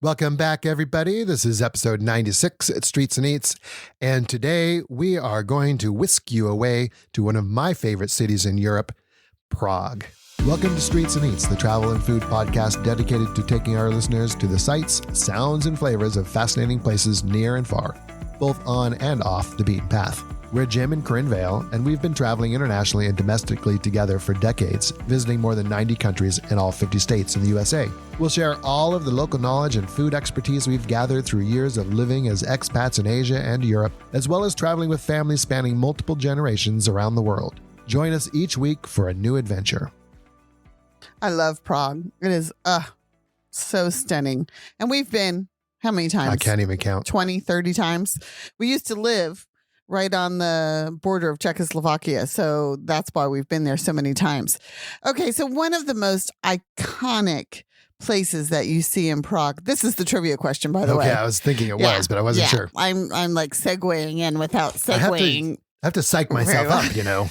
Welcome back, everybody. This is episode 96 at Streets and Eats, and today we are going to whisk you away to one of my favorite cities in Europe, Prague. Welcome to Streets and Eats, the travel and food podcast dedicated to taking our listeners to the sights, sounds, and flavors of fascinating places near and far, both on and off the beaten path. We're Jim and Corinne Vale, and we've been traveling internationally and domestically together for decades, visiting more than 90 countries in all 50 states in the USA. We'll share all of the local knowledge and food expertise we've gathered through years of living as expats in Asia and Europe, as well as traveling with families spanning multiple generations around the world. Join us each week for a new adventure. I love Prague. It is so stunning. And we've been, how many times? I can't even count. 20, 30 times. We used to live right on the border of Czechoslovakia. So that's why we've been there so many times. Okay, so one of the most iconic places that you see in Prague. This is the trivia question, by the way. Okay, I was thinking it was, but I wasn't sure. I'm like segueing in without segueing. I have to psych myself up, you know.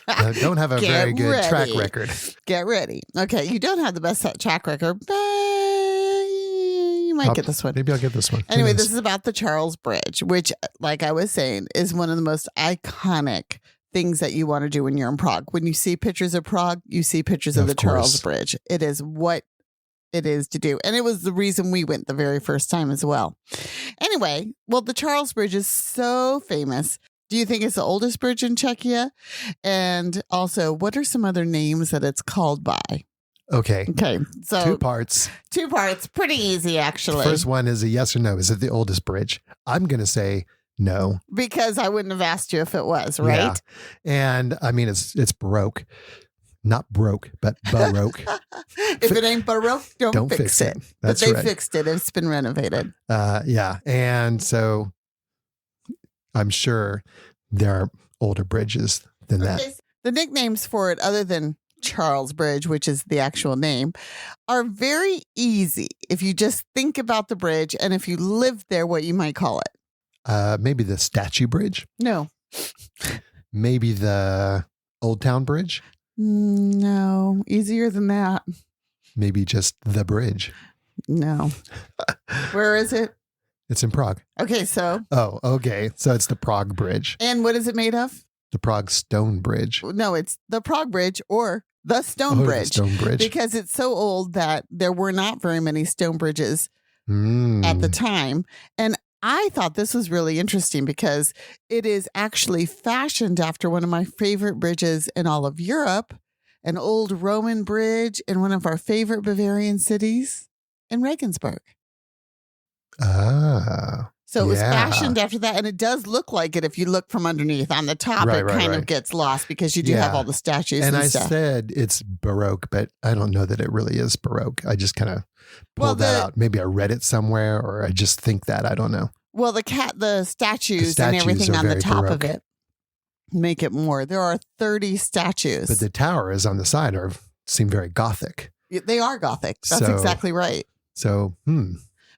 I don't have a very good track record. Get ready. Okay, you don't have the best track record, but you might get this one. Maybe I'll get this one. Anyway, this is about the Charles Bridge, which, like I was saying, is one of the most iconic things that you want to do when you're in Prague. When you see pictures of Prague, you see pictures of the Charles Bridge. It is what it is to do. And it was the reason we went the very first time as well. Anyway, well, the Charles Bridge is so famous. Do you think it's the oldest bridge in Czechia? And also, what are some other names that it's called by? Okay. So two parts. Pretty easy, actually. The first one is a yes or no. Is it the oldest bridge? I'm going to say no. Because I wouldn't have asked you if it was, right? Yeah. And I mean, it's Baroque. Not broke, but Baroque. If it ain't Baroque, don't fix it. That's but they right. fixed it. It's been renovated. Yeah. And so I'm sure there are older bridges than that. Okay, so the nicknames for it, other than Charles Bridge, which is the actual name, are very easy if you just think about the bridge and if you live there, what you might call it. Maybe the Statue Bridge? No. Maybe the Old Town Bridge? No. Easier than that. Maybe just the bridge? No. Where is it? It's in Prague. Okay, so. Oh, okay. So it's the Prague Bridge. And what is it made of? The Prague Stone Bridge. No, it's the Prague Bridge or the Stone Bridge. The Stone Bridge. Because it's so old that there were not very many stone bridges at the time. And I thought this was really interesting because it is actually fashioned after one of my favorite bridges in all of Europe, an old Roman bridge in one of our favorite Bavarian cities in Regensburg. So it was fashioned after that, and it does look like it if you look from underneath. On the top, it kind of gets lost because you do have all the statues and stuff. I said it's Baroque, but I don't know that it really is Baroque. I just kind of pulled that out. Maybe I read it somewhere, or I just think that. I don't know. Well, the statues and everything on the top of it make it more. There are 30 statues. But the tower is on the side seem very Gothic. They are Gothic. That's exactly right. So,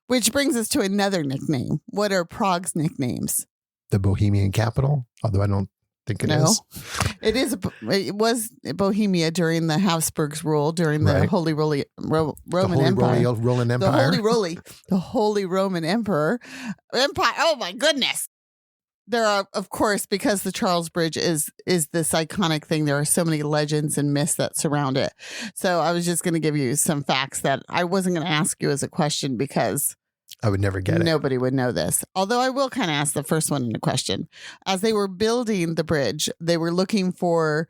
Which brings us to another nickname. What are Prague's nicknames? The Bohemian capital, although I don't think it is. It was Bohemia during the Habsburgs' rule, during the Holy Roman Empire. The Holy Roman Empire. Oh my goodness. There are, of course, because the Charles Bridge is this iconic thing, there are so many legends and myths that surround it. So I was just going to give you some facts that I wasn't going to ask you as a question because I would never get it. Nobody would know this. Although I will kind of ask the first one in a question. As they were building the bridge, they were looking for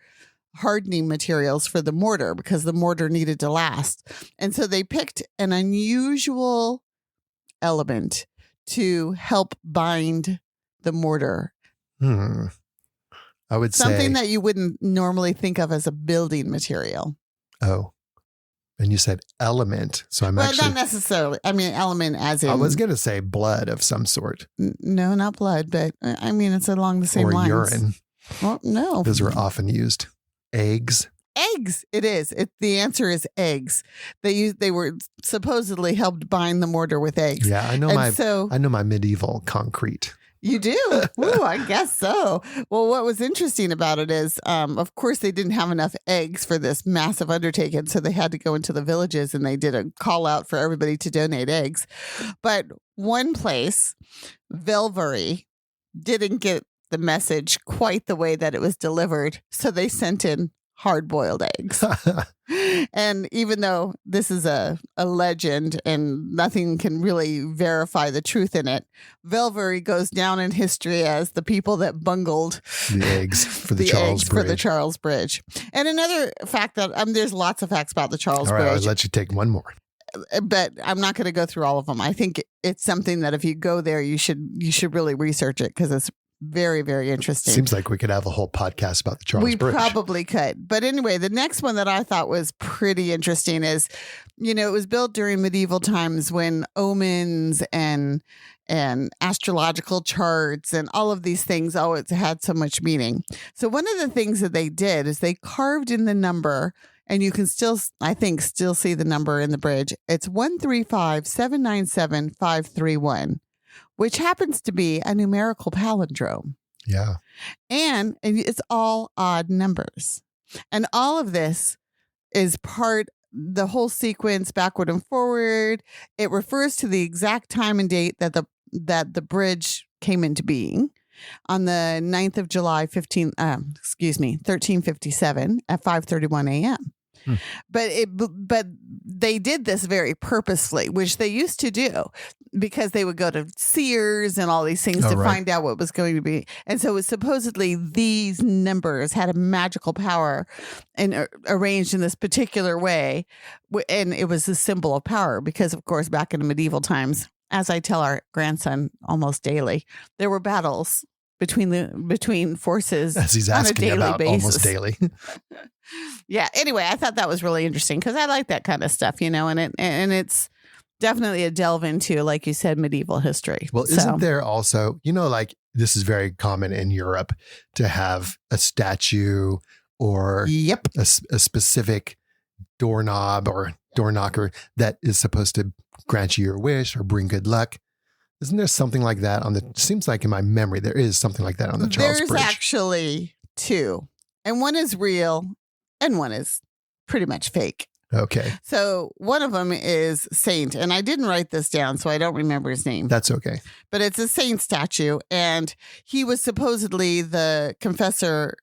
hardening materials for the mortar because the mortar needed to last. And so they picked an unusual element to help bind the mortar. I would say something that you wouldn't normally think of as a building material. Oh, and you said element. So not necessarily. I mean, element as in. I was going to say blood of some sort. No, not blood, but I mean, it's along the same lines. Or urine. Well, no. Those were often used. Eggs. Eggs. It is. The answer is eggs. They were supposedly helped bind the mortar with eggs. Yeah, I know I know my medieval concrete. You do? Ooh, I guess so. Well, what was interesting about it is, of course, they didn't have enough eggs for this massive undertaking. So they had to go into the villages and they did a call out for everybody to donate eggs. But one place, Velvery, didn't get the message quite the way that it was delivered. So they sent in hard-boiled eggs. And even though this is a legend and nothing can really verify the truth in it, Velvery goes down in history as the people that bungled the eggs for the Charles Bridge. For the Charles Bridge. And another fact that there's lots of facts about the Charles Bridge. I'll let you take one more. But I'm not going to go through all of them. I think it's something that if you go there, you should really research it because it's very, very interesting. Seems like we could have a whole podcast about the Charles Bridge. We probably could. But anyway, the next one that I thought was pretty interesting is, it was built during medieval times when omens and astrological charts and all of these things always had so much meaning. So one of the things that they did is they carved in the number, and you can still, I think, see the number in the bridge. It's 135-797-531. Which happens to be a numerical palindrome. Yeah. And it's all odd numbers. And all of this is the whole sequence backward and forward. It refers to the exact time and date that the bridge came into being on the 9th of July, 1357 at 5:31 a.m. But they did this very purposefully, which they used to do because they would go to seers and all these things to find out what was going to be. And so it was supposedly these numbers had a magical power and arranged in this particular way. And it was a symbol of power because, of course, back in the medieval times, as I tell our grandson almost daily, there were battles between forces as he's asking on a daily about basis. Almost daily. Yeah. Anyway, I thought that was really interesting because I like that kind of stuff, and it's definitely a delve into, like you said, medieval history. Well, isn't there also, like this is very common in Europe to have a statue or a specific doorknob or door knocker that is supposed to grant you your wish or bring good luck. Isn't there something like that seems like in my memory, there is something like that on the Charles Bridge. There's actually two, and one is real and one is pretty much fake. Okay. So one of them is Saint, and I didn't write this down, so I don't remember his name. That's okay. But it's a saint statue, and he was supposedly the confessor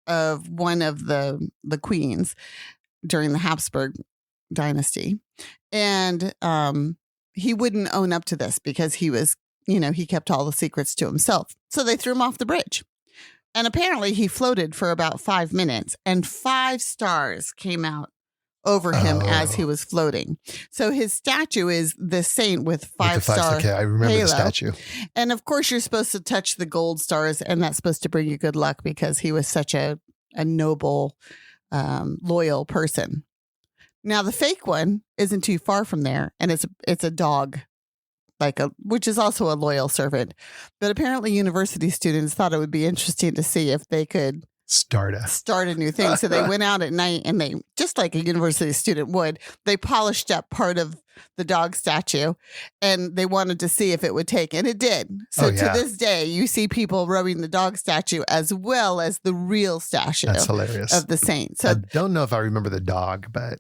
of one of the queens during the Habsburg dynasty. And he wouldn't own up to this because he was, he kept all the secrets to himself. So they threw him off the bridge. And apparently he floated for about 5 minutes and 5 stars came out over him as he was floating. So his statue is the saint with 5-star Okay, I remember halo. The statue. And of course you're supposed to touch the gold stars and that's supposed to bring you good luck because he was such a noble, loyal person. Now the fake one isn't too far from there, and it's a dog, which is also a loyal servant. But apparently, university students thought it would be interesting to see if they could start a new thing. So they went out at night, and they, just like a university student would, they polished up part of the dog statue, and they wanted to see if it would take, and it did. So to this day, you see people rubbing the dog statue as well as the real statue. That's hilarious. Of the saint. So I don't know if I remember the dog, but.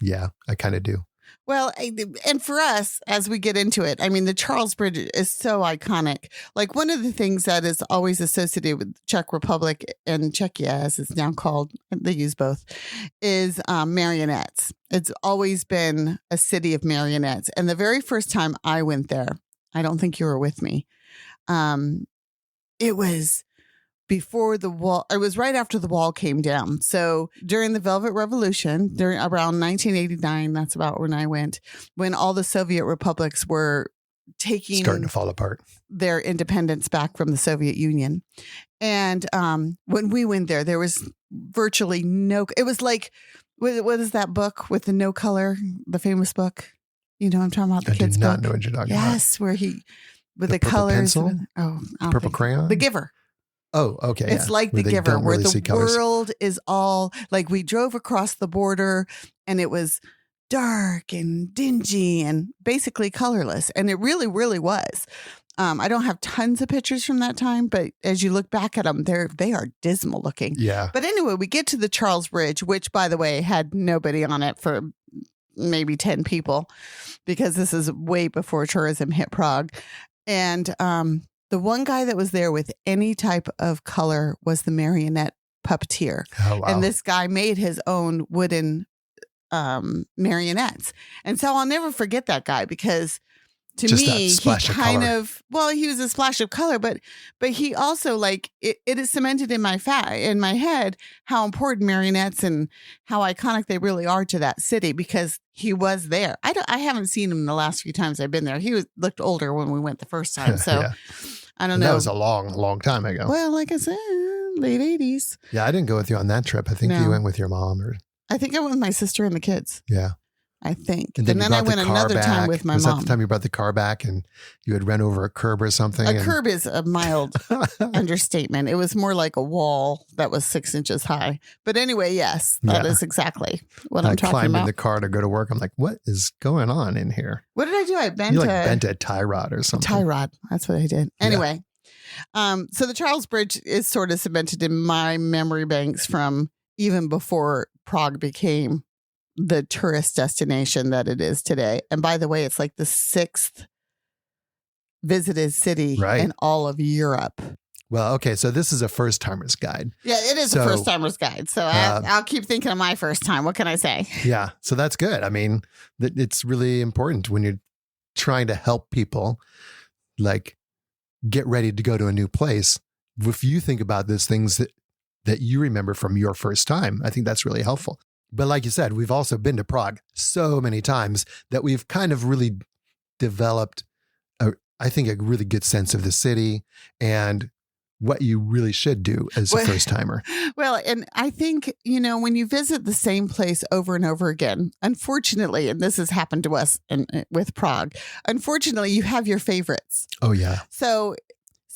Yeah, I kind of do. Well, and for us, as we get into it, I mean, the Charles Bridge is so iconic. Like one of the things that is always associated with Czech Republic and Czechia, as it's now called, they use both, is marionettes. It's always been a city of marionettes. And the very first time I went there, I don't think you were with me. It was before the wall. It was right after the wall came down. So during the Velvet Revolution, around 1989, that's about when I went, when all the Soviet republics were starting to fall apart, their independence back from the Soviet Union. And when we went there was virtually no, it was like, what is that book with the no color, the famous book? You know what I'm talking about? The kid's book. I do not know what you're talking about. Yes, where he, with the colors. Pencil? Purple crayon? The Giver. Oh, okay. It's like The Giver, where the world is all like, we drove across the border and it was dark and dingy and basically colorless. And it really, really was. I don't have tons of pictures from that time, but as you look back at them, they are dismal looking. Yeah. But anyway, we get to the Charles Bridge, which, by the way, had nobody on it for maybe 10 people, because this is way before tourism hit Prague. And the one guy that was there with any type of color was the marionette puppeteer. Oh, wow. And this guy made his own wooden marionettes. And so I'll never forget that guy, because to Just me, that splash he of kind color. of, well, he was a splash of color, but he also, like, it is cemented in my head how important marionettes and how iconic they really are to that city, because he was there. I haven't seen him the last few times I've been there. He looked older when we went the first time, so Yeah. I don't And know. that was a long, long time ago. Well, like I said, late 80s. Yeah, I didn't go with you on that trip. I think No. you went with your mom, or I think I went with my sister and the kids. yeah. I think. And And you then I brought the went car another time back. with my Was mom. that the time you brought the car back and you had run over a curb or something? A curb is a mild and understatement. It was more like a wall that was 6 inches high. But anyway, yes, that is exactly what I'm I talking climbed in about. the car to go to work. I'm like, what is going on in here? What did I do? I bent You like a bent a tie rod or something. tie rod. That's what I did. Anyway, so the Charles Bridge is sort of cemented in my memory banks from even before Prague became the tourist destination that it is today. And by the way, it's like the 6th visited city in all of Europe. Well, okay, so this is a first timer's guide. Yeah, it is a first timer's guide. So I'll keep thinking of my first time. What can I say? Yeah, so that's good. I mean, it's really important when you're trying to help people, like, get ready to go to a new place. If you think about those things that you remember from your first time, I think that's really helpful. But like you said, we've also been to Prague so many times that we've kind of really developed, I think, a really good sense of the city and what you really should do as a first timer. Well, and I think, when you visit the same place over and over again, unfortunately, and this has happened to us with Prague, unfortunately, you have your favorites. Oh, yeah. So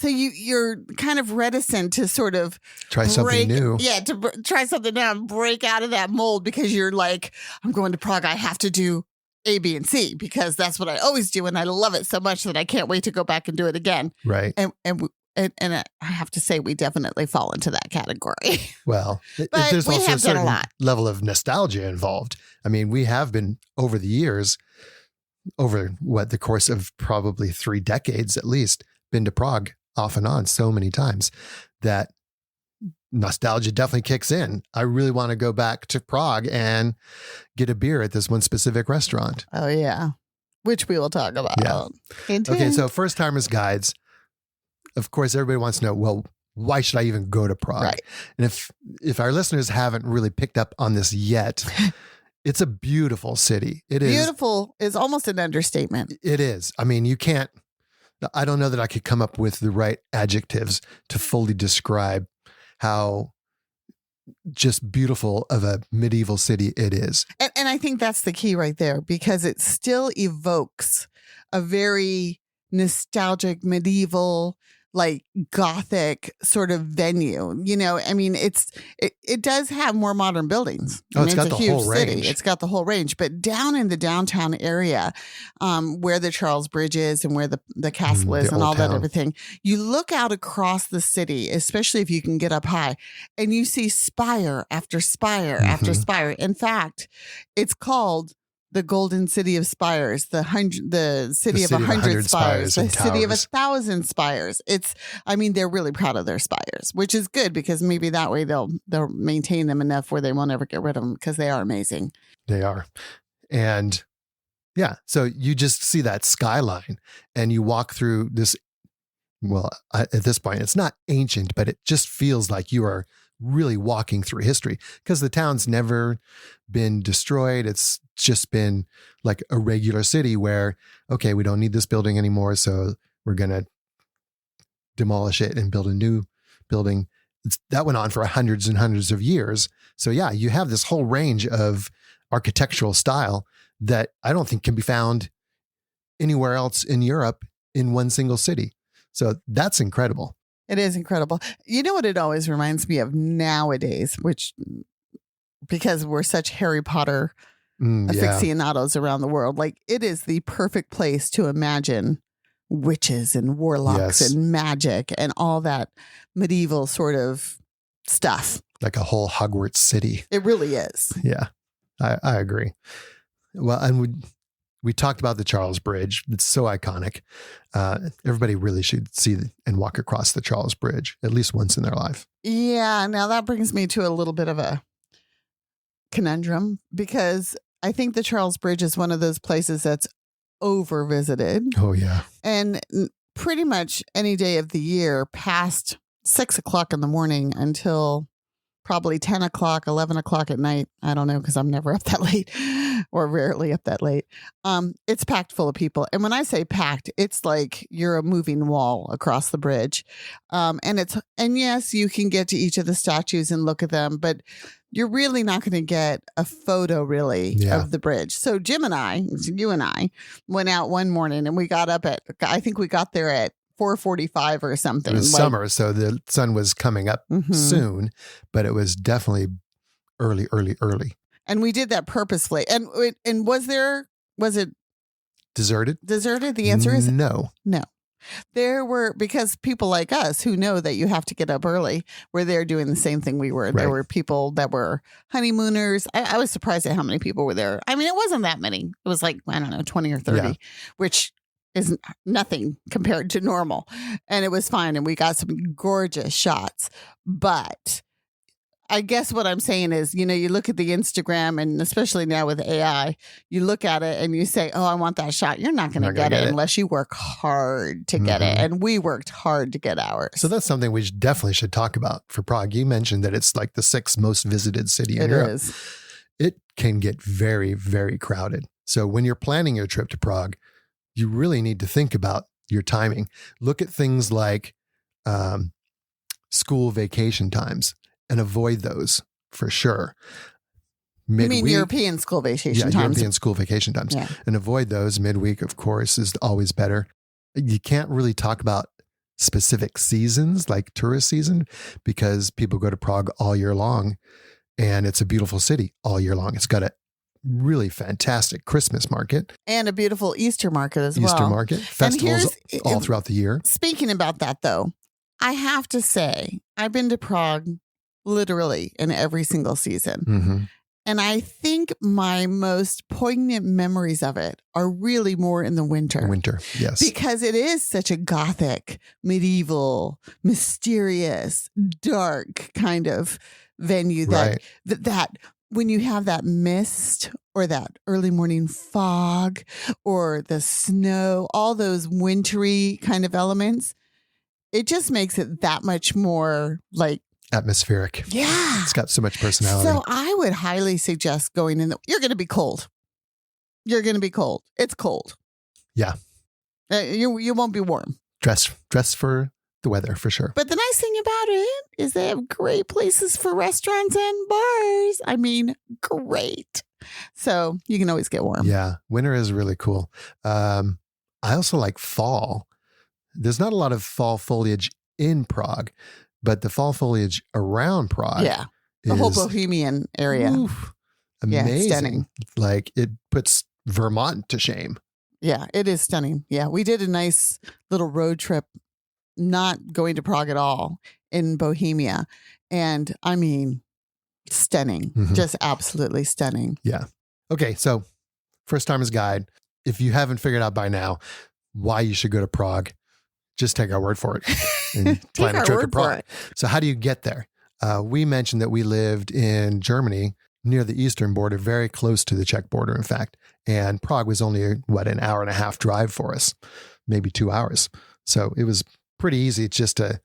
you're kind of reticent to sort of try something new. Yeah, try something new and break out of that mold, because you're like, I'm going to Prague. I have to do A, B, and C, because that's what I always do. And I love it so much that I can't wait to go back and do it again. Right. And I have to say, we definitely fall into that category. Well, but there's we also have a certain done a lot. level of nostalgia involved. I mean, we have been over the years, over the course of probably 3 decades at least, been to Prague off and on so many times that nostalgia definitely kicks in. I really want to go back to Prague and get a beer at this one specific restaurant. Oh, yeah. Which we will talk about. Yeah. Okay, so first timers guides. Of course, everybody wants to know, well, why should I even go to Prague? Right. And if our listeners haven't really picked up on this yet, it's a beautiful city. It is. Beautiful is almost an understatement. It is. I mean, I don't know that I could come up with the right adjectives to fully describe how just beautiful of a medieval city it is. And I think that's the key right there, because it still evokes a very nostalgic, medieval, like gothic sort of venue. I mean, it does have more modern buildings. It's got a the huge whole city. range. It's got the whole range. But down in the downtown area, where the Charles Bridge is and where the castle is and all that everything, you look out across the city, especially if you can get up high, and you see spire after spire after spire. In fact, it's called the Golden City of Spires, the city of 100 spires, the city of 1,000 spires. They're really proud of their spires, which is good, because maybe that way they'll maintain them enough where they won't ever get rid of them, because they are amazing. They are. And yeah, so you just see that skyline and you walk through this. Well, at this point, it's not ancient, but it just feels like you are really walking through history, because the town's never been destroyed. It's just been like a regular city where, okay, we don't need this building anymore, so we're going to demolish it and build a new building. That went on for hundreds and hundreds of years. So yeah, you have this whole range of architectural style that I don't think can be found anywhere else in Europe in one single city. So that's incredible. It is incredible. You know what it always reminds me of nowadays, because we're such Harry Potter aficionados around the world. Like, it is the perfect place to imagine witches and warlocks and magic and all that medieval sort of stuff. Like a whole Hogwarts city. It really is. Yeah, I agree. Well, and we talked about the Charles Bridge. It's so iconic. Everybody really should see and walk across the Charles Bridge at least once in their life. Yeah. Now that brings me to a little bit of a conundrum, because I think the Charles Bridge is one of those places that's over visited. Oh, yeah. And pretty much any day of the year past 6 o'clock in the morning until probably 10 o'clock, 11 o'clock at night. I don't know, because I'm never up that late or rarely up that late. It's packed full of people. And when I say packed, it's like you're a moving wall across the bridge. And yes, you can get to each of the statues and look at them, but you're really not going to get a photo of the bridge. So Jim and I, you and I, went out one morning and we got up I think we got there at 4:45 or something. It was summer, so the sun was coming up soon, but it was definitely early. And we did that purposefully. And was it deserted? Deserted? The answer is no. There were, because people like us who know that you have to get up early were there doing the same thing we were. Right. There were people that were honeymooners. I was surprised at how many people were there. I mean, it wasn't that many. It was like, I don't know, 20 or 30, which is nothing compared to normal. And it was fine. And we got some gorgeous shots. But I guess what I'm saying is, you look at the Instagram, and especially now with AI, you look at it and you say, oh, I want that shot. You're not going to get it unless you work hard to get it. And we worked hard to get ours. So that's something we definitely should talk about for Prague. You mentioned that it's like the 6th most visited city in Europe. It is. It can get very, very crowded. So when you're planning your trip to Prague, you really need to think about your timing. Look at things like school vacation times and avoid those for sure. Midweek, you mean European school vacation times? European school vacation times. Yeah. And avoid those. Midweek, of course, is always better. You can't really talk about specific seasons like tourist season, because people go to Prague all year long, and it's a beautiful city all year long. It's got a really fantastic Christmas market. And a beautiful Easter market as well. Easter market. Festivals all throughout the year. Speaking about that, though, I have to say, I've been to Prague literally in every single season. And I think my most poignant memories of it are really more in the winter. Yes. Because it is such a gothic, medieval, mysterious, dark kind of venue that when you have that mist or that early morning fog or the snow, all those wintry kind of elements, it just makes it that much more like atmospheric. Yeah. It's got so much personality. So I would highly suggest going in. You're going to be cold. It's cold. Yeah. You won't be warm. Dress for the weather for sure. But the nice thing about it is they have great places for restaurants and bars. I mean, great. So you can always get warm. Yeah. Winter is really cool. I also like fall. There's not a lot of fall foliage in Prague, but the fall foliage around Prague. Yeah. The whole Bohemian area. Amazing. Yeah, stunning. Like, it puts Vermont to shame. Yeah, it is stunning. Yeah. We did a nice little road trip, not going to Prague at all, in Bohemia. And I mean, stunning. Just absolutely stunning. Yeah. Okay. So, First Timer's Guide. If you haven't figured out by now why you should go to Prague, just take our word for it and plan a trip to Prague. So how do you get there? We mentioned that we lived in Germany near the eastern border, very close to the Czech border, in fact. And Prague was only, an hour and a half drive for us, maybe 2 hours. So it was pretty easy just to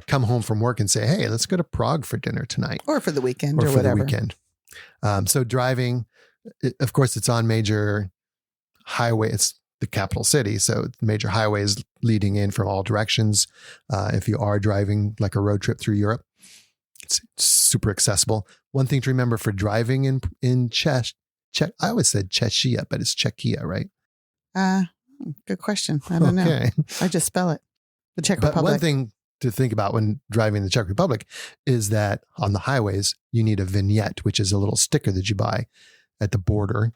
come home from work and say, hey, let's go to Prague for dinner tonight. Or for the weekend or whatever. For the weekend. So driving, of course, it's on major highway. It's the capital city. So major highways leading in from all directions. If you are driving like a road trip through Europe, it's super accessible. One thing to remember for driving in Czech, I always said Czechia, but it's Czechia, right? Good question. I don't know. I just spell it. The Czech Republic. But one thing to think about when driving the Czech Republic is that on the highways, you need a vignette, which is a little sticker that you buy at the border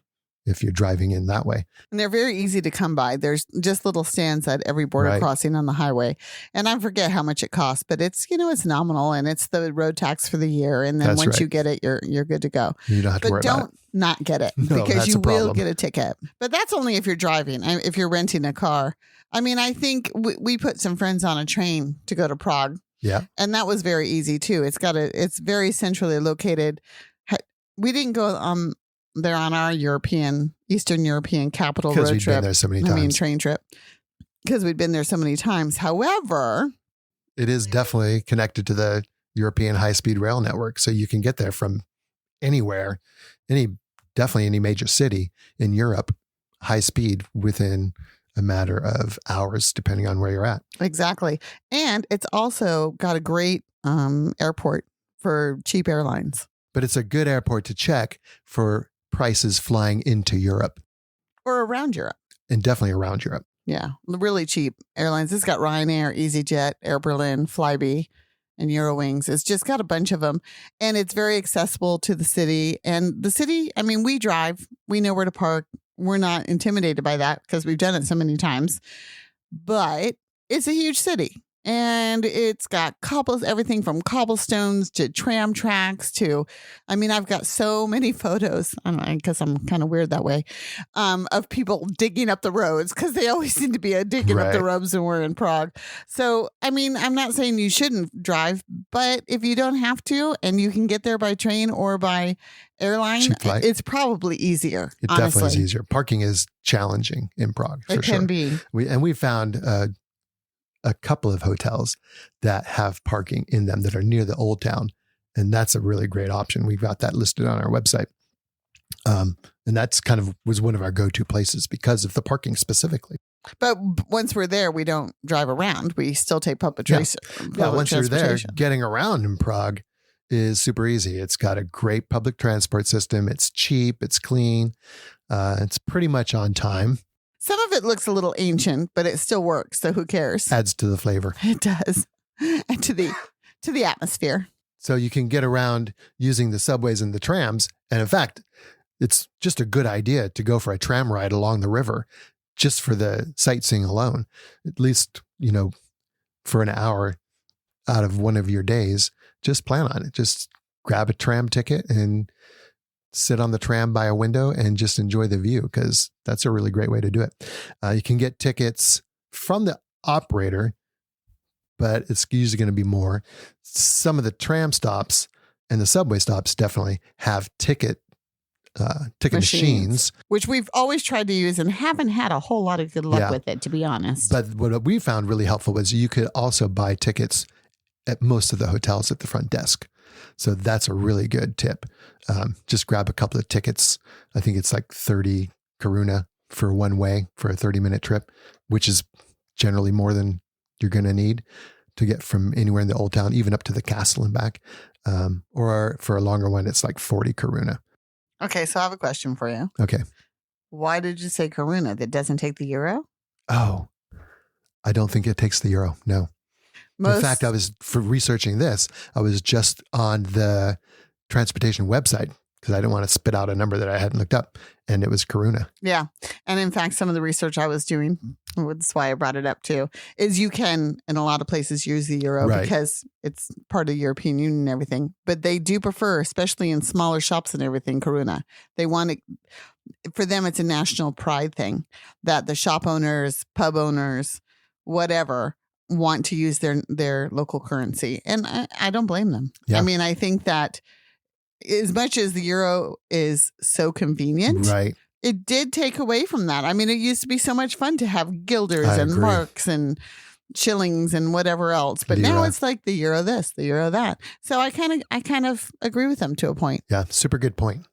if you're driving in that way. And they're very easy to come by. There's just little stands at every border Right. crossing on the highway. And I forget how much it costs, but it's, it's nominal, and it's the road tax for the year. And then That's once right. you get it, you're good to go. You don't have to But worry about it. don't not get it, No, because that's you a problem. will get a ticket. But that's only if you're driving. If you're renting a car. I mean, I think we put some friends on a train to go to Prague. Yeah. And that was very easy too. It's very centrally located. We didn't go there on our Eastern European capital road Because we've trip. been there so many times. Train trip. Because we'd been there so many times. However, It is definitely connected to the European high-speed rail network. So you can get there from anywhere, definitely any major city in Europe, high speed within a matter of hours, depending on where you're at. exactly. And it's also got a great airport for cheap airlines. But it's a good airport to check for prices flying into Europe Or around Europe. and definitely around Europe. Yeah, really cheap airlines. It's got Ryanair, EasyJet, Air Berlin, Flybe, and Eurowings. It's just got a bunch of them. And it's very accessible to the city. And the city, I mean, we drive. We know where to park. We're not intimidated by that because we've done it so many times. But it's a huge city. And it's got everything from cobblestones to tram tracks to, I mean, I've got so many photos, I guess I'm kind of weird that way, of people digging up the roads, because they always seem to be digging up the Right. roads when we're in Prague. So, I mean, I'm not saying you shouldn't drive, but if you don't have to and you can get there by train or by airline, Cheap flight. it's probably easier. It honestly. definitely is easier. Parking is challenging in Prague, for It can sure. be. We found a couple of hotels that have parking in them that are near the old town. And that's a really great option. We've got that listed on our website. And that's was one of our go-to places because of the parking specifically. But once we're there, we don't drive around. We still take public transportation. Yeah, once you're there, getting around in Prague is super easy. It's got a great public transport system. It's cheap. It's clean. It's pretty much on time. Some of it looks a little ancient, but it still works. So who cares? Adds to the flavor. It does. And to the atmosphere. So you can get around using the subways and the trams. And in fact, it's just a good idea to go for a tram ride along the river just for the sightseeing alone. At least, for an hour out of one of your days, just plan on it. Just grab a tram ticket and sit on the tram by a window and just enjoy the view, because that's a really great way to do it. You can get tickets from the operator, but it's usually going to be more. Some of the tram stops and the subway stops definitely have ticket machines. Which we've always tried to use and haven't had a whole lot of good luck Yeah. with it, to be honest. But what we found really helpful was you could also buy tickets at most of the hotels at the front desk. So that's a really good tip. Just grab a couple of tickets. I think it's like 30 koruna for one way for a 30-minute trip, which is generally more than you're going to need to get from anywhere in the old town, even up to the castle and back. Or for a longer one, it's like 40 koruna. Okay, so I have a question for you. Okay. Why did you say koruna? That doesn't take the euro? Oh, I don't think it takes the euro. No. In fact, for researching this, I was just on the transportation website because I didn't want to spit out a number that I hadn't looked up, and it was koruna. Yeah. And in fact, some of the research I was doing, that's why I brought it up too, is you can, in a lot of places, use the euro Right. because it's part of the European Union and everything. But they do prefer, especially in smaller shops and everything, koruna. They want it, for them, it's a national pride thing that the shop owners, pub owners, whatever, want to use their local currency. And I don't blame them. Yeah. I mean, I think that as much as the euro is so convenient, Right. it did take away from that. I mean, it used to be so much fun to have guilders I and agree. marks and shillings and whatever else. But now Lira. it's like the euro this, the euro that. So I kind of agree with them to a point. Yeah. Super good point.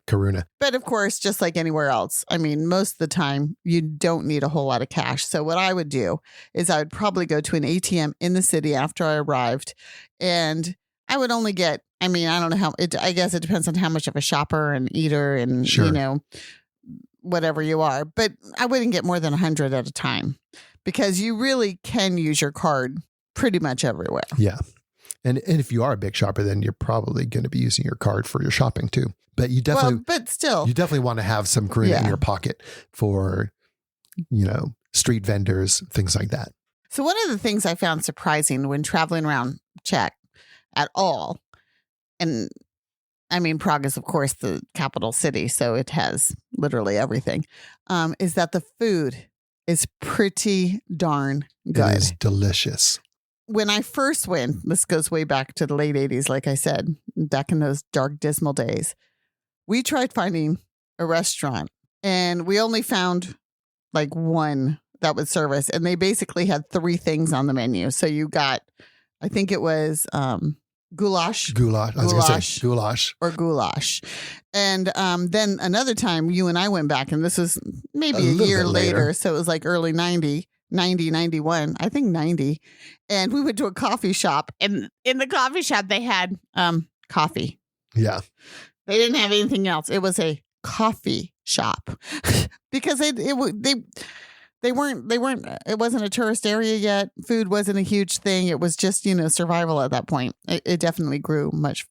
Koruna. But of course, just like anywhere else, I mean, most of the time you don't need a whole lot of cash. So what I would do is I would probably go to an ATM in the city after I arrived, and I would only get, I mean, I don't know I guess it depends on how much of a shopper and eater and, Sure. whatever you are, but I wouldn't get more than 100 at a time because you really can use your card pretty much everywhere. Yeah. And if you are a big shopper, then you're probably going to be using your card for your shopping too. But you definitely, you definitely want to have some green in your pocket for, street vendors, things like that. So one of the things I found surprising when traveling around Czech at all, and I mean, Prague is, of course, the capital city, so it has literally everything, is that the food is pretty darn good. It is delicious. When I first went, this goes way back to the late 80s, like I said, back in those dark, dismal days, we tried finding a restaurant, and we only found like one that would serve us, and they basically had 3 things on the menu. So you got, I think it was goulash. I was going to say goulash. Or goulash. And then another time you and I went back, and this was maybe a year later. So it was like early 91, I think 90. And we went to a coffee shop, and in the coffee shop they had coffee. Yeah. They didn't have anything else. It was a coffee shop because they weren't, it wasn't a tourist area yet. Food wasn't a huge thing. It was just, survival at that point. It definitely grew much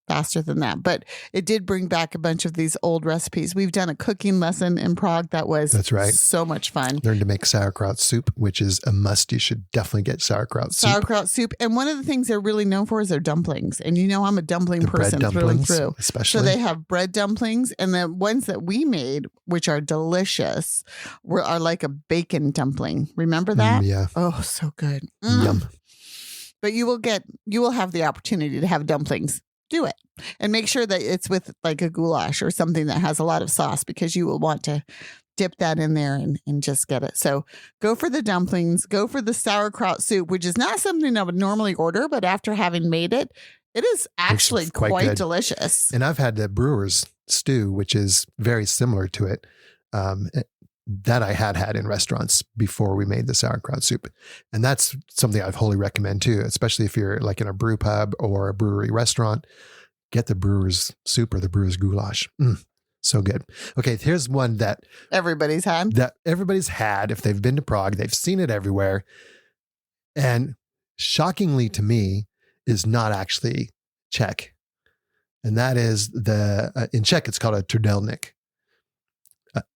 faster than that, but it did bring back a bunch of these old recipes. We've done a cooking lesson in Prague. That's right. So much fun. Learned to make sauerkraut soup, which is a must. You should definitely get sauerkraut soup. And one of the things they're really known for is their dumplings. And I'm a dumpling person through and through. Especially. So they have bread dumplings, and the ones that we made, which are delicious, are like a bacon dumpling. Remember that? Yeah. Oh, so good. Yum. But you will have the opportunity to have dumplings. Do it, and make sure that it's with like a goulash or something that has a lot of sauce, because you will want to dip that in there and just get it. So go for the dumplings, go for the sauerkraut soup, which is not something I would normally order, but after having made it, it is actually quite delicious. And I've had the brewer's stew, which is very similar to it, that I had in restaurants before we made the sauerkraut soup. And that's something I'd wholly recommend too, especially if you're like in a brew pub or a brewery restaurant. Get the brewer's soup or the brewer's goulash. So good. Okay, here's one that everybody's had. If they've been to Prague, they've seen it everywhere. And shockingly to me, is not actually Czech. And that is in Czech, it's called a trudelník.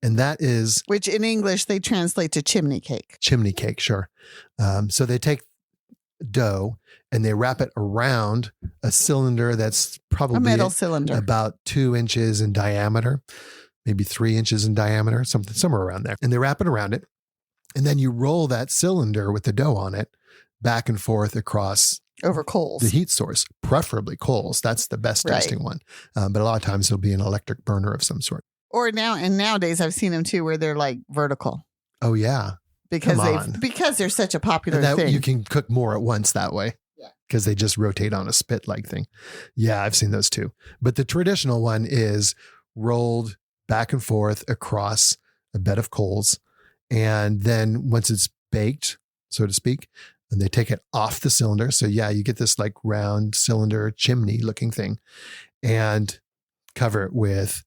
And that is... which in English, they translate to chimney cake. Chimney cake, sure. So they take dough and they wrap it around a cylinder that's probably... a metal cylinder. About 2 inches in diameter, maybe 3 inches in diameter, somewhere around there. And they wrap it around it. And then you roll that cylinder with the dough on it back and forth across... over coals. The heat source, preferably coals. That's the best tasting one. But a lot of times it'll be an electric burner of some sort. Or nowadays I've seen them too, where they're like vertical. Oh yeah, because they're such a popular thing. You can cook more at once that way. Yeah, because they just rotate on a spit like thing. Yeah, I've seen those too. But the traditional one is rolled back and forth across a bed of coals, and then once it's baked, so to speak, and they take it off the cylinder. So yeah, you get this like round cylinder chimney looking thing, and cover it with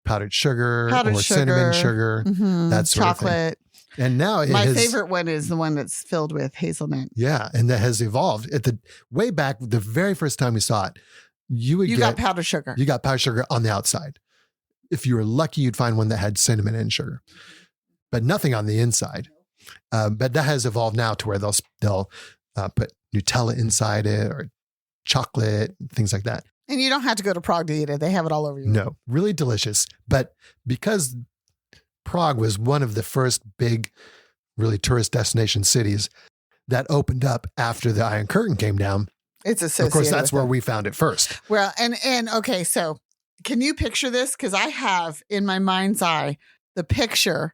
powdered sugar or cinnamon sugar, that sort of thing. And now my favorite one is the one that's filled with hazelnut. Yeah, and that has evolved. Way back, the very first time we saw it, you got powdered sugar. You got powdered sugar on the outside. If you were lucky, you'd find one that had cinnamon and sugar, but nothing on the inside. But that has evolved now to where they'll put Nutella inside it or chocolate, things like that. And you don't have to go to Prague to eat it. They have it all over you. No, really delicious. But because Prague was one of the first big, really tourist destination cities that opened up after the Iron Curtain came down, it's associated. Of course, that's where we found it first. Well, and okay, so can you picture this? Because I have in my mind's eye the picture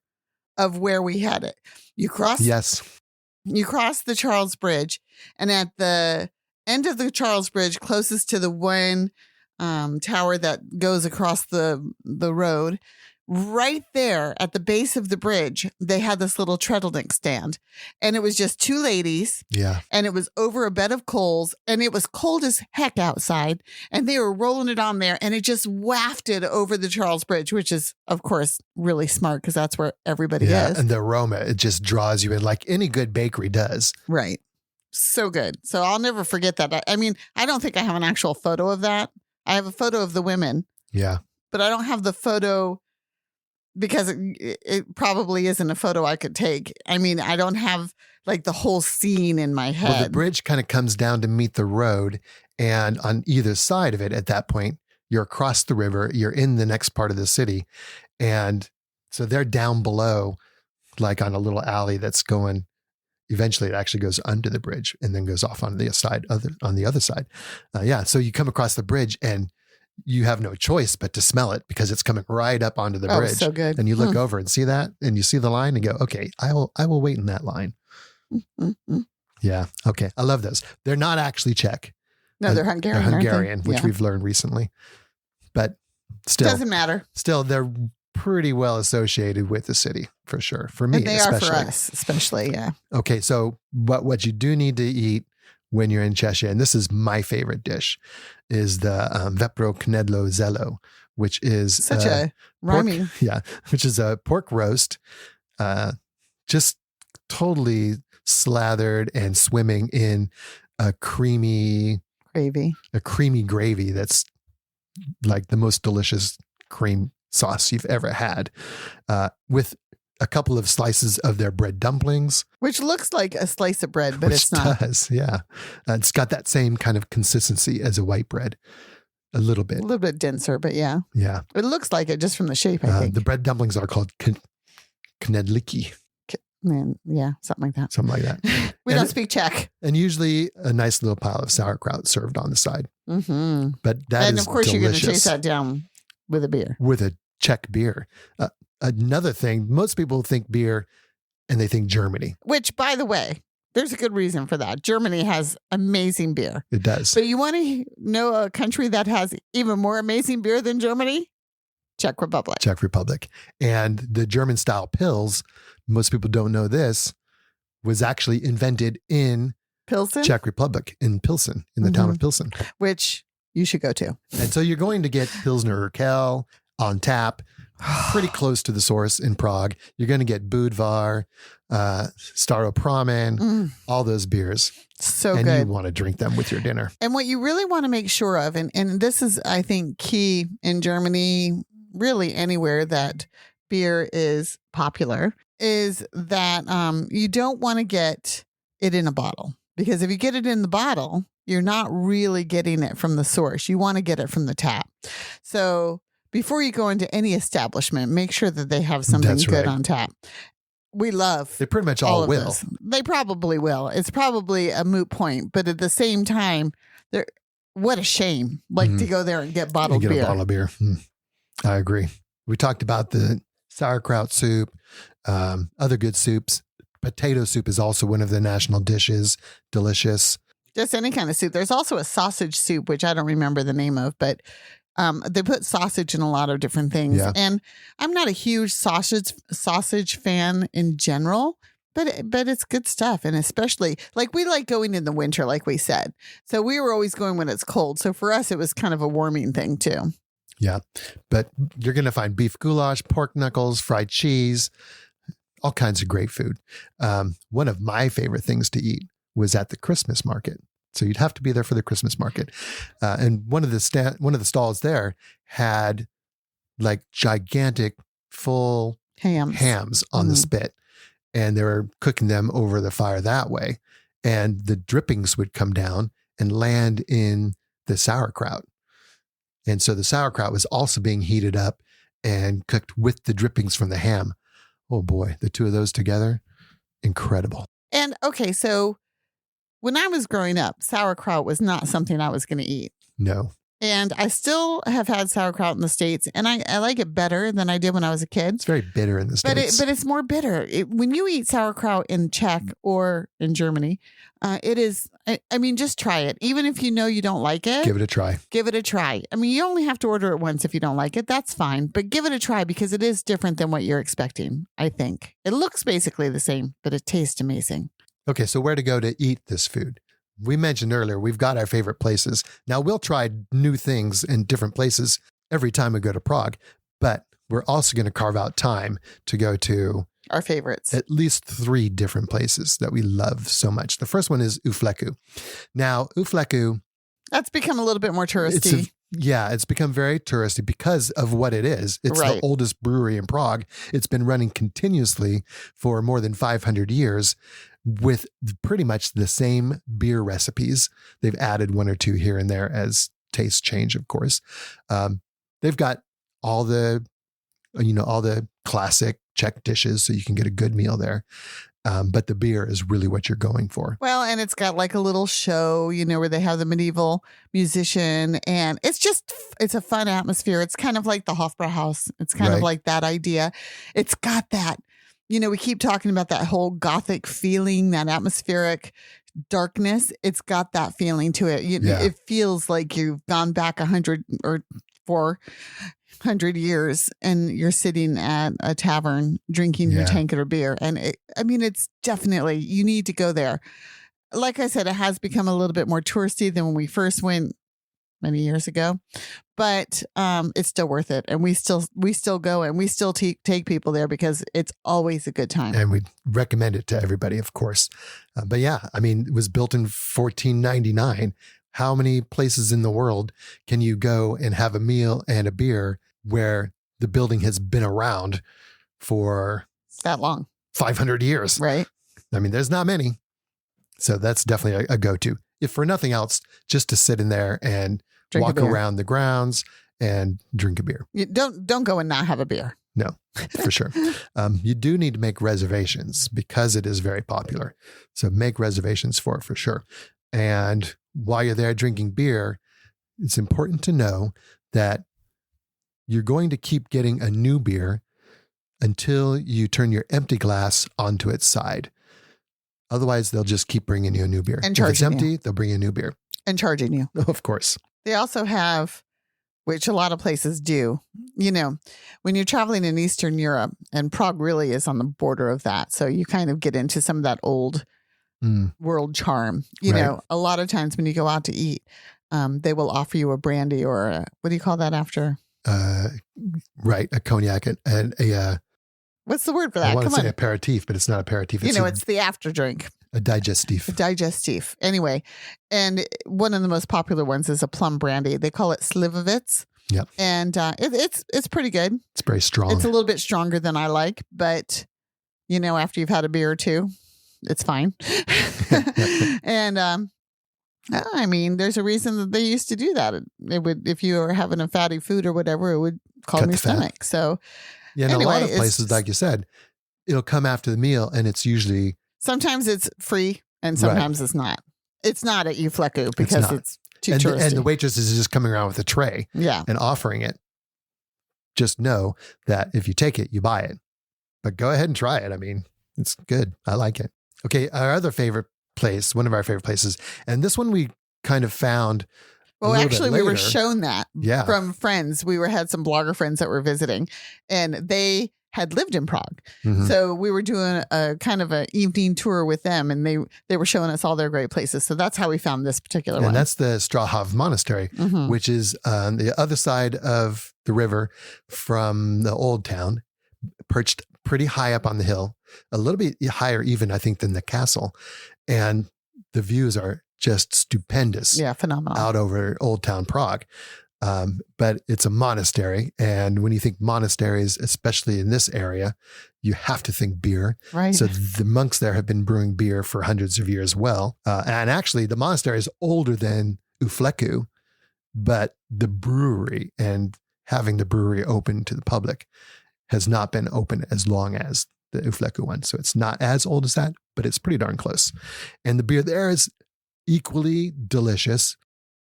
of where we had it. You cross the Charles Bridge, and at the end of the Charles Bridge, closest to the one tower that goes across the road, right there at the base of the bridge, they had this little treadlenick stand, and it was just 2 ladies. Yeah. And it was over a bed of coals, and it was cold as heck outside, and they were rolling it on there, and it just wafted over the Charles Bridge, which is, of course, really smart because that's where everybody is. And the aroma, it just draws you in like any good bakery does. Right. So good. So I'll never forget that. I mean, I don't think I have an actual photo of that. I have a photo of the women. Yeah. But I don't have the photo because it probably isn't a photo I could take. I mean, I don't have like the whole scene in my head. Well, the bridge kind of comes down to meet the road. And on either side of it, at that point, you're across the river. You're in the next part of the city. And so they're down below, like on a little alley that's going. Eventually, it actually goes under the bridge and then goes off on the side. On the other side, So you come across the bridge and you have no choice but to smell it because it's coming right up onto the bridge. So good. And you look over and see that, and you see the line and go, okay, I will wait in that line. Mm-hmm. Yeah. Okay. I love those. They're not actually Czech. No, they're Hungarian. They're Hungarian, which we've learned recently. But still, doesn't matter. Still, they're pretty well associated with the city for sure. For me, and they are for us, especially. Yeah. Okay. So what you do need to eat when you're in Czechia, and this is my favorite dish, is the vepro knedlo zelo, which is such a rhyming. Which is a pork roast, just totally slathered and swimming in a creamy gravy that's like the most delicious cream sauce you've ever had, with a couple of slices of their bread dumplings. Which looks like a slice of bread, but it's not. It does, yeah. It's got that same kind of consistency as a white bread. A little bit denser, but yeah. Yeah. It looks like it just from the shape, I think. The bread dumplings are called knedliki. Yeah, something like that. We don't speak Czech. And usually a nice little pile of sauerkraut served on the side. Mm-hmm. But that and is of course, delicious. You're going to chase that down with a beer. With a Czech beer. Another thing, most people think beer and they think Germany. Which, by the way, there's a good reason for that. Germany has amazing beer. It does. But you want to know a country that has even more amazing beer than Germany? Czech Republic. Czech Republic. And the German style pills, most people don't know this, was actually invented in Pilsen? Czech Republic, in Pilsen, in the town of Pilsen. Which you should go to. And so you're going to get Pilsner Urquell on tap, pretty close to the source in Prague. You're going to get Budvar, Staropramen, all those beers. So and good. And you want to drink them with your dinner. And what you really want to make sure of, and this is, I think, key in Germany, really anywhere that beer is popular, is that you don't want to get it in a bottle. Because if you get it in the bottle, you're not really getting it from the source. You want to get it from the tap. So before you go into any establishment, make sure that they have something good on tap. We love. They pretty much all will. This. They probably will. It's probably a moot point, but at the same time, what a shame! To go there and get bottled beer. A bottle of beer. I agree. We talked about the sauerkraut soup, other good soups. Potato soup is also one of the national dishes. Delicious. Just any kind of soup. There's also a sausage soup, which I don't remember the name of, but they put sausage in a lot of different things. Yeah. And I'm not a huge sausage fan in general, but it's good stuff. And especially, like, we like going in the winter, like we said. So we were always going when it's cold. So for us, it was kind of a warming thing too. Yeah. But you're going to find beef goulash, pork knuckles, fried cheese, all kinds of great food. One of my favorite things to eat was at the Christmas market. So you'd have to be there for the Christmas market. And one of the stalls there had like gigantic full hams on the spit. And they were cooking them over the fire that way. And the drippings would come down and land in the sauerkraut. And so the sauerkraut was also being heated up and cooked with the drippings from the ham. Oh boy, the two of those together, incredible. And okay, so when I was growing up, sauerkraut was not something I was going to eat. No. And I still have had sauerkraut in the States, and I like it better than I did when I was a kid. It's very bitter in the States. But it's more bitter. When you eat sauerkraut in Czech or in Germany, it is, I mean, just try it. Even if you know you don't like it. Give it a try. Give it a try. I mean, you only have to order it once if you don't like it. That's fine. But give it a try because it is different than what you're expecting, I think. It looks basically the same, but it tastes amazing. Okay, so where to go to eat this food? We mentioned earlier, we've got our favorite places. Now, we'll try new things in different places every time we go to Prague, but we're also going to carve out time to go to our favorites. At least 3 different places that we love so much. The first one is Ufleku. Now, Ufleku, that's become a little bit more touristy. It's become very touristy because of what it is. It's the oldest brewery in Prague. It's been running continuously for more than 500 years with pretty much the same beer recipes. They've added 1 or 2 here and there as taste change, of course. They've got all the classic Czech dishes, so you can get a good meal there. But the beer is really what you're going for. Well, and it's got like a little show, where they have the medieval musician, and it's a fun atmosphere. It's kind of like the Hofbrauhaus. It's kind of like that idea. It's got that, we keep talking about that whole gothic feeling, that atmospheric darkness. It's got that feeling to it. It feels like you've gone back 100 or 400 years and you're sitting at a tavern drinking your tankard of beer. And it's definitely, you need to go there. Like I said, it has become a little bit more touristy than when we first went many years ago, but it's still worth it. And we still go and we still take people there because it's always a good time. And we recommend it to everybody, of course. But it was built in 1499. How many places in the world can you go and have a meal and a beer where the building has been around for that long? 500 years. Right. There's not many. So that's definitely a go-to. If for nothing else, just to sit in there and walk around the grounds and drink a beer. You don't go and not have a beer. No, for sure. You do need to make reservations because it is very popular. So make reservations for it for sure. And while you're there drinking beer, it's important to know that you're going to keep getting a new beer until you turn your empty glass onto its side. Otherwise, they'll just keep bringing you a new beer. And if it's empty, they'll bring you a new beer. And charging you. Of course. They also have, which a lot of places do, when you're traveling in Eastern Europe, and Prague really is on the border of that. So you kind of get into some of that old world charm. A lot of times when you go out to eat, they will offer you a brandy or what do you call that after? A cognac and a what's the word for that? I want to say aperitif, but it's not aperitif. It's the after drink. A digestif. Anyway, and one of the most popular ones is a plum brandy. They call it Slivovitz. Yep. And it's pretty good. It's very strong. It's a little bit stronger than I like, but after you've had a beer or two, it's fine. And there's a reason that they used to do that. It would, if you were having a fatty food or whatever, it would calm your stomach. So in a lot of places, like you said, it'll come after the meal, and it's usually sometimes it's free and sometimes it's not. It's not at Ufleku because it's too touristy. And the waitress is just coming around with a tray and offering it. Just know that if you take it, you buy it. But go ahead and try it. It's good. I like it. Okay, our other favorite place, one of our favorite places, and this one we kind of found. Well, actually, we were shown that from friends. We had some blogger friends that were visiting, and they had lived in Prague. Mm-hmm. So we were doing a kind of an evening tour with them, and they were showing us all their great places. So that's how we found this particular one. And that's the Strahov Monastery, which is on the other side of the river from the old town, perched pretty high up on the hill, a little bit higher even, I think, than the castle. And the views are just stupendous. Yeah, phenomenal. Out over Old Town Prague. But it's a monastery. And when you think monasteries, especially in this area, you have to think beer. Right. So the monks there have been brewing beer for hundreds of years well. And actually, the monastery is older than Ufleku, but the brewery and having the brewery open to the public has not been open as long as the Ufleku one. So it's not as old as that, but it's pretty darn close. And the beer there is equally delicious.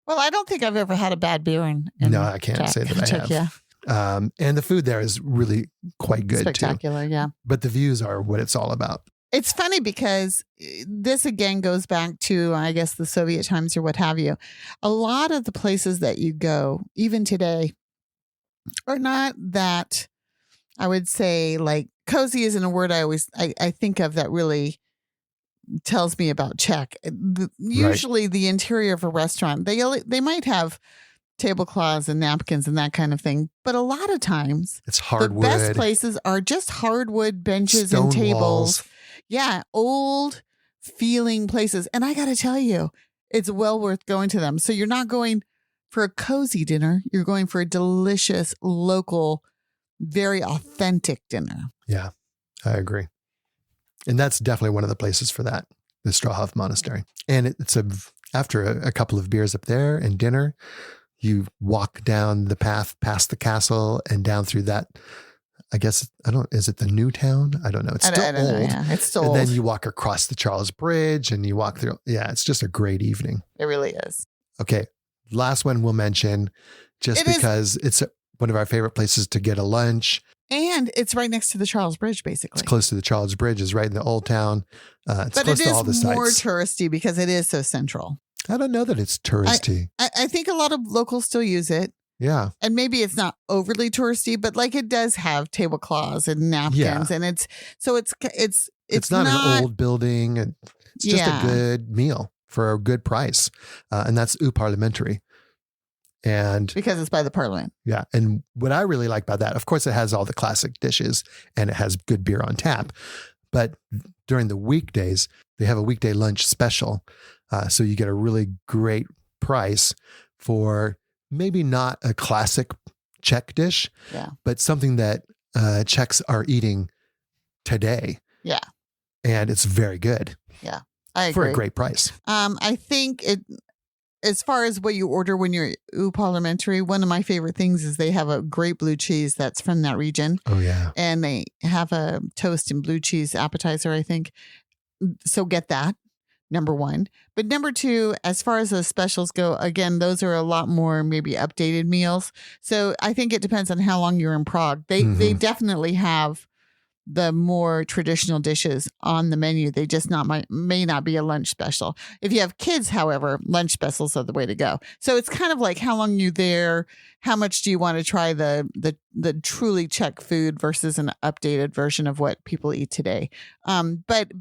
Well, I don't think I've ever had a bad beer in no, I can't say that I have. Yeah. And the food there is really quite good Spectacular, too. Yeah. But the views are what it's all about. It's funny because this again goes back to, I guess, the Soviet times or what have you. A lot of the places that you go, even today, are not that, I would say, like, cozy isn't a word I think of that really tells me about Czech. Usually the interior of a restaurant, they might have tablecloths and napkins and that kind of thing. But a lot of times, it's hardwood. The best places are just hardwood benches Stone and tables. walls. Yeah, old feeling places. And I got to tell you, it's well worth going to them. So you're not going for a cozy dinner. You're going for a delicious, local, very authentic dinner. Yeah, I agree. And that's definitely one of the places for that, the Strahov Monastery. And it's after a couple of beers up there and dinner, you walk down the path past the castle and down through that. I guess, is it the new town? I don't know. It's still old. Know, yeah. It's still and old. then you walk across the Charles Bridge and you walk through. Yeah, it's just a great evening. It really is. Okay. Last one we'll mention because it's one of our favorite places to get a lunch. And it's right next to the Charles Bridge, basically. It's close to the Charles Bridge. It's right in the old town. It's close to all the sites. But it is more touristy because it is so central. I don't know that it's touristy. I think a lot of locals still use it. Yeah. And maybe it's not overly touristy, but like it does have tablecloths and napkins. And it's not an old building. It's just a good meal for a good price. And that's Eau Parliamentary. And because it's by the Parliament. Yeah. And what I really like about that, of course, it has all the classic dishes and it has good beer on tap. But during the weekdays, they have a weekday lunch special. So you get a really great price for maybe not a classic Czech dish, but something that Czechs are eating today. Yeah. And it's very good. Yeah. I agree. For a great price. I think as far as what you order when you're Eau Parliamentary, one of my favorite things is they have a great blue cheese that's from that region. Oh, yeah. And they have a toast and blue cheese appetizer, I think. So get that, number one. But number two, as far as the specials go, again, those are a lot more maybe updated meals. So I think it depends on how long you're in Prague. They definitely have the more traditional dishes on the menu. They just may not be a lunch special. If you have kids, however, lunch specials are the way to go. So it's kind of like how long you're there, how much do you want to try the truly Czech food versus an updated version of what people eat today. But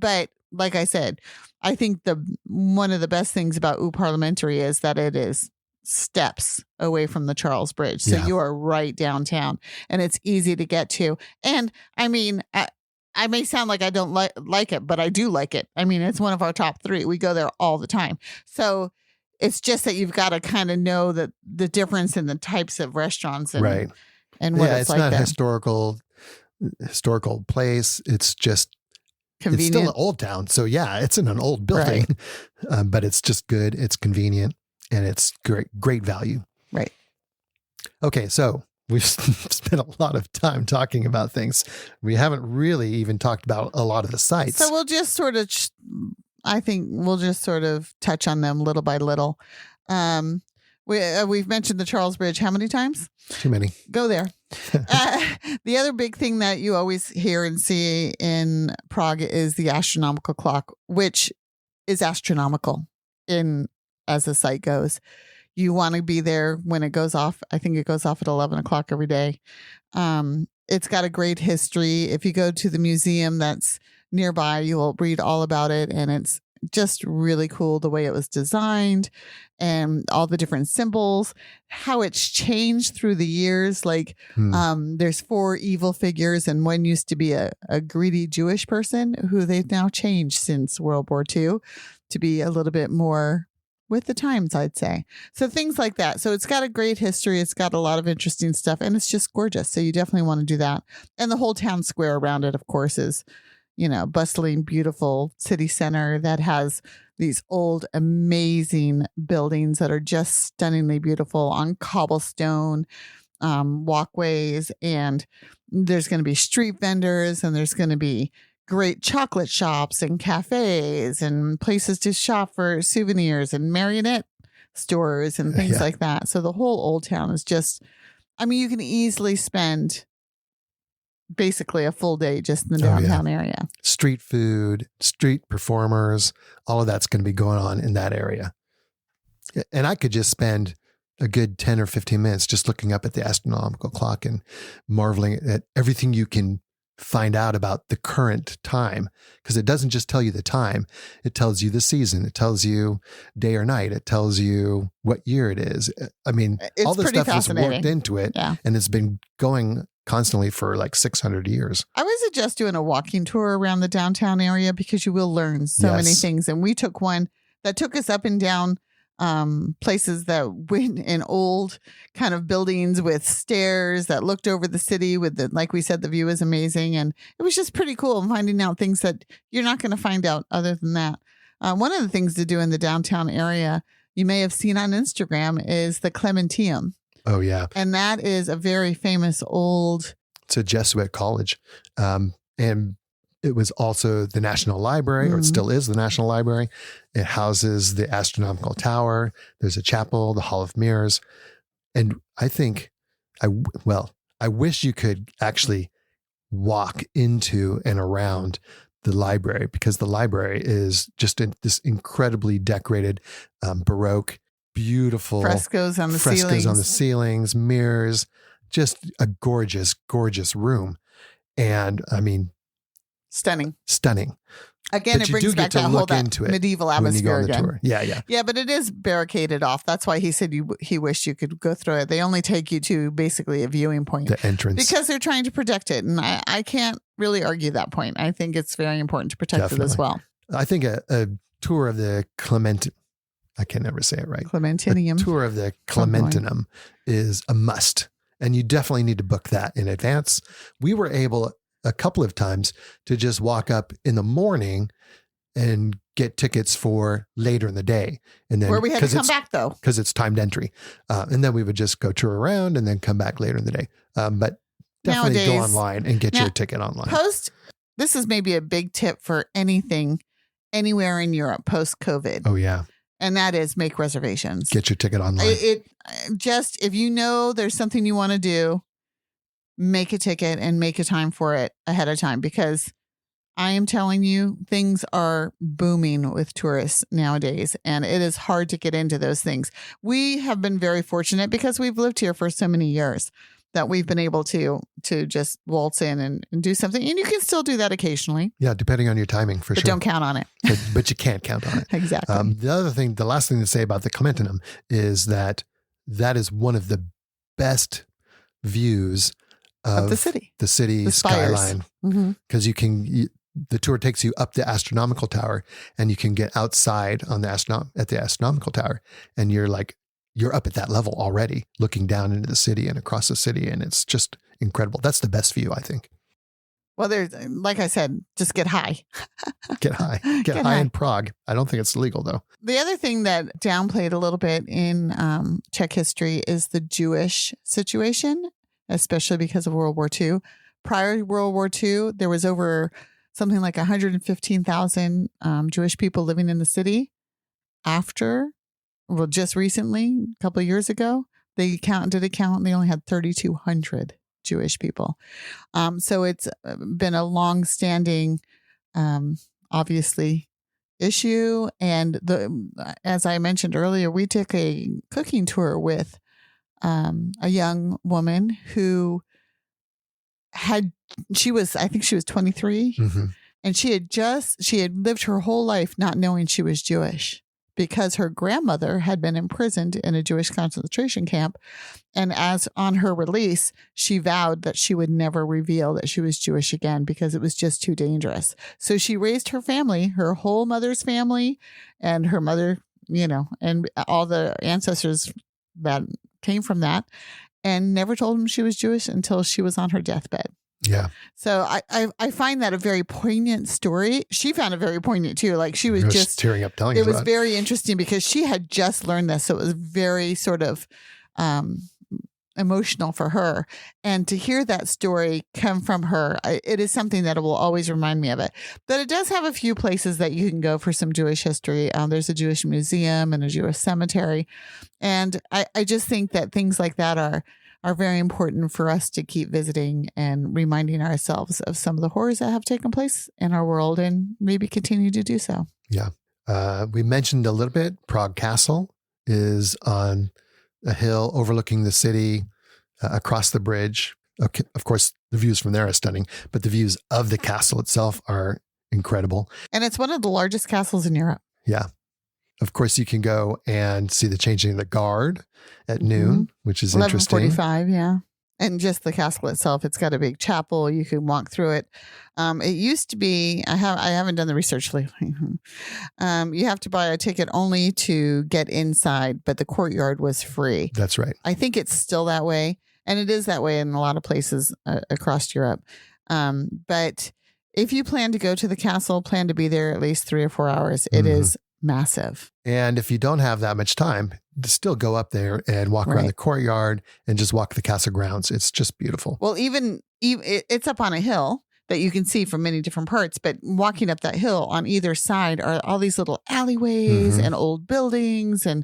like I said, I think one of the best things about Eau Parliamentary is that it is steps away from the Charles Bridge. So you are right downtown and it's easy to get to. And I mean, I may sound like I don't like it, but I do like it. I mean, it's one of our top 3. We go there all the time. So it's just that you've got to kind of know the difference in the types of restaurants and, and what it's like. It's not a historical place. It's just convenient. It's still an old town. So it's in an old building, but it's just good. It's convenient. And it's great value. Right. Okay, so we've spent a lot of time talking about things. We haven't really even talked about a lot of the sites. So we'll just sort of, I think we'll just sort of touch on them little by little. We've mentioned the Charles Bridge how many times? Too many. Go there. The other big thing that you always hear and see in Prague is the astronomical clock, which is astronomical as the site goes. You want to be there when it goes off. I think it goes off at 11 o'clock every day. It's got a great history. If you go to the museum that's nearby, you'll read all about it. And it's just really cool the way it was designed and all the different symbols, how it's changed through the years. Like there's 4 evil figures and one used to be a greedy Jewish person who they've now changed since World War II to be a little bit more with the times, I'd say. So things like that. So it's got a great history. It's got a lot of interesting stuff and it's just gorgeous. So you definitely want to do that. And the whole town square around it, of course, is, bustling, beautiful city center that has these old, amazing buildings that are just stunningly beautiful on cobblestone walkways. And there's going to be street vendors and there's going to be great chocolate shops and cafes and places to shop for souvenirs and marionette stores and things like that. So the whole old town is just, you can easily spend basically a full day just in the downtown area. Street food, street performers, all of that's going to be going on in that area. And I could just spend a good 10 or 15 minutes just looking up at the astronomical clock and marveling at everything you can find out about the current time, because it doesn't just tell you the time, it tells you the season, it tells you day or night, it tells you what year it is. I mean, It's all this pretty stuff is fascinating. worked into it, Yeah. and it's been going constantly for like 600 years. I would suggest doing a walking tour around the downtown area because you will learn so many Yes. things. And we took one that took us up and down places that went in old kind of buildings with stairs that looked over the city with the, like we said, the view is amazing. And it was just pretty cool finding out things that you're not going to find out other than that. One of the things to do in the downtown area, you may have seen on Instagram, is the Clementeum. Oh, yeah. And that is a very famous old... It's a Jesuit college. And it was also the National Library, or it still is the National Library. It houses the Astronomical Tower. There's a chapel, the Hall of Mirrors. And I think, I wish you could actually walk into and around the library, because the library is just this incredibly decorated, Baroque, beautiful frescoes on the ceilings, mirrors, just a gorgeous, gorgeous room. And I mean, stunning. Again, But it you brings do back get to that look whole into it medieval when you go atmosphere on the again. tour. Yeah. Yeah, but it is barricaded off. That's why he said he wished you could go through it. They only take you to basically a viewing point. The entrance. Because they're trying to protect it. And I can't really argue that point. I think it's very important to protect it as well. I think a tour of the I can never say it right. Clementinum. A tour of the Clementinum is a must. And you definitely need to book that in advance. We were able a couple of times to just walk up in the morning and get tickets for later in the day. And then where we had to come back though. Because it's timed entry. And then we would just go tour around and then come back later in the day. But definitely go online and get your ticket online. This is maybe a big tip for anything, anywhere in Europe post-COVID. Oh, yeah. And that is make reservations. Get your ticket online. If you know there's something you want to do, make a ticket and make a time for it ahead of time, because I am telling you, things are booming with tourists nowadays, and it is hard to get into those things. We have been very fortunate because we've lived here for so many years that we've been able to just waltz in and do something. And you can still do that occasionally. Yeah, depending on your timing, for sure. But don't count on it. but you can't count on it. Exactly. The last thing to say about the Clementinum is that is one of the best views of the city. The city skyline. Because the tour takes you up the astronomical tower, and you can get outside on at the astronomical tower, and you're up at that level already, looking down into the city and across the city, and it's just incredible. That's the best view, I think. Well, there's, like I said, just get high. Get high. Get high in Prague. I don't think it's legal though. The other thing that downplayed a little bit in Czech history is the Jewish situation, especially because of World War II. Prior to World War II, there was over something like 115,000 Jewish people living in the city. Just recently, a couple of years ago, they did a count, and they only had 3,200 Jewish people. So it's been a long-standing, obviously, issue. And as I mentioned earlier, we took a cooking tour with a young woman who I think she was 23, and she had lived her whole life not knowing she was Jewish, because her grandmother had been imprisoned in a Jewish concentration camp. And as on her release, she vowed that she would never reveal that she was Jewish again, because it was just too dangerous. So she raised her family, her whole mother's family, and her mother, and all the ancestors that came from that, and never told them she was Jewish until she was on her deathbed. Yeah. So I find that a very poignant story. She found it very poignant too. Like she was just tearing up telling us about it. It was very interesting because she had just learned this. So it was very sort of emotional for her. And to hear that story come from her, it is something that will always remind me of it. But it does have a few places that you can go for some Jewish history. There's a Jewish museum and a Jewish cemetery. And I just think that things like that are very important for us to keep visiting and reminding ourselves of some of the horrors that have taken place in our world, and maybe continue to do so. Yeah. We mentioned a little bit, Prague Castle is on a hill overlooking the city, across the bridge. Okay, of course, the views from there are stunning, but the views of the castle itself are incredible. And it's one of the largest castles in Europe. Yeah. Of course, you can go and see the changing of the guard at noon, which is interesting. 11:45, yeah. And just the castle itself, it's got a big chapel. You can walk through it. It used to be, I haven't done the research lately. You have to buy a ticket only to get inside, but the courtyard was free. That's right. I think it's still that way. And it is that way in a lot of places across Europe. But if you plan to go to the castle, plan to be there at least 3 or 4 hours. It is massive. And if you don't have that much time, still go up there and walk around the courtyard and just walk the castle grounds. It's just beautiful. Well, even it's up on a hill that you can see from many different parts, but walking up that hill on either side are all these little alleyways and old buildings, and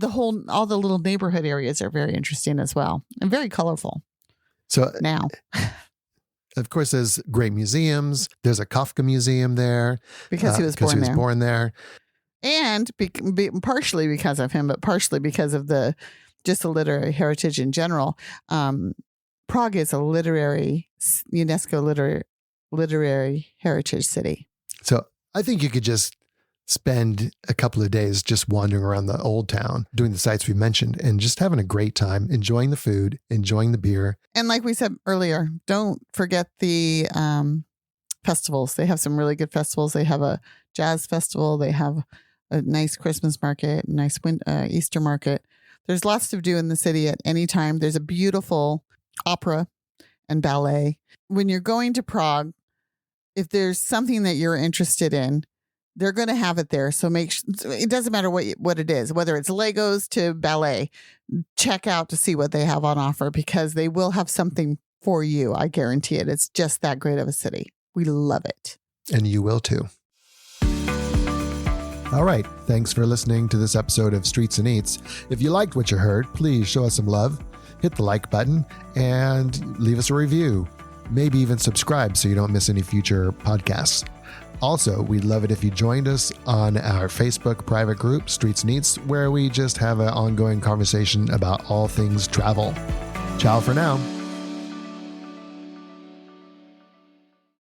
all the little neighborhood areas are very interesting as well and very colorful. So now, of course, there's great museums. There's a Kafka museum there because he was born there. And partially because of him, but partially because of the literary heritage in general. Prague is a UNESCO literary heritage city. So I think you could just spend a couple of days just wandering around the old town, doing the sites we mentioned, and just having a great time, enjoying the food, enjoying the beer. And like we said earlier, don't forget the festivals. They have some really good festivals. They have a jazz festival. They have a nice Christmas market, nice Easter market. There's lots to do in the city at any time. There's a beautiful opera and ballet. When you're going to Prague, if there's something that you're interested in, they're going to have it there. So it doesn't matter what it is, whether it's Legos to ballet, check out to see what they have on offer, because they will have something for you. I guarantee it. It's just that great of a city. We love it. And you will too. All right. Thanks for listening to this episode of Streets and Eats. If you liked what you heard, please show us some love, hit the like button, and leave us a review. Maybe even subscribe so you don't miss any future podcasts. Also, we'd love it if you joined us on our Facebook private group, Streets and Eats, where we just have an ongoing conversation about all things travel. Ciao for now.